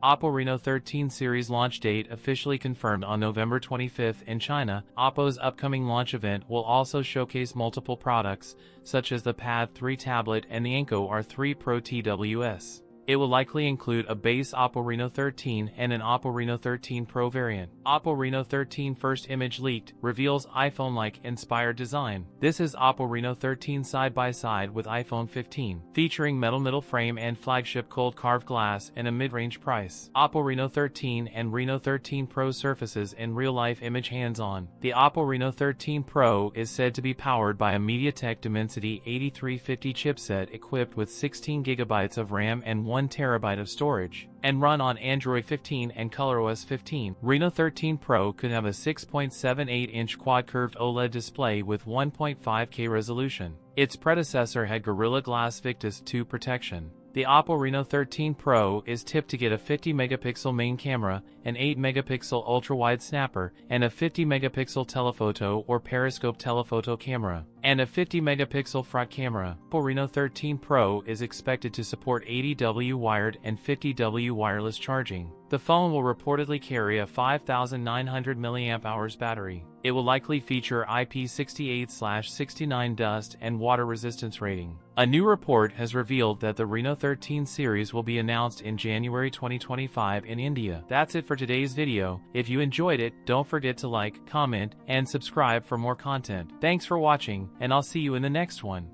Oppo Reno 13 series launch date officially confirmed on November 25 in China. Oppo's upcoming launch event will also showcase multiple products, such as the Pad 3 tablet and the Anko R3 Pro TWS. It will likely include a base Oppo Reno 13 and an Oppo Reno 13 Pro variant. Oppo Reno 13 first image leaked reveals iPhone-like inspired design. This is Oppo Reno 13 side by side with iPhone 15, featuring metal middle frame and flagship cold carved glass and a mid-range price. Oppo Reno 13 and Reno 13 Pro surfaces in real-life image hands-on. The Oppo Reno 13 Pro is said to be powered by a MediaTek Dimensity 8350 chipset equipped with 16 GB of RAM and 1 TB of storage, and run on Android 15 and ColorOS 15. Reno 13 Pro could have a 6.78-inch quad-curved OLED display with 1.5K resolution. Its predecessor had Gorilla Glass Victus 2 protection. The Oppo Reno 13 Pro is tipped to get a 50-megapixel main camera, an 8-megapixel ultra-wide snapper, and a 50-megapixel telephoto or periscope telephoto camera, and a 50-megapixel front camera. Oppo Reno 13 Pro is expected to support 80W wired and 50W wireless charging. The phone will reportedly carry a 5,900 mAh battery. It will likely feature IP68/69 dust and water resistance rating. A new report has revealed that the Reno 13 series will be announced in January 2025 in India. That's it for today's video. If you enjoyed it, don't forget to like, comment, and subscribe for more content. Thanks for watching, and I'll see you in the next one.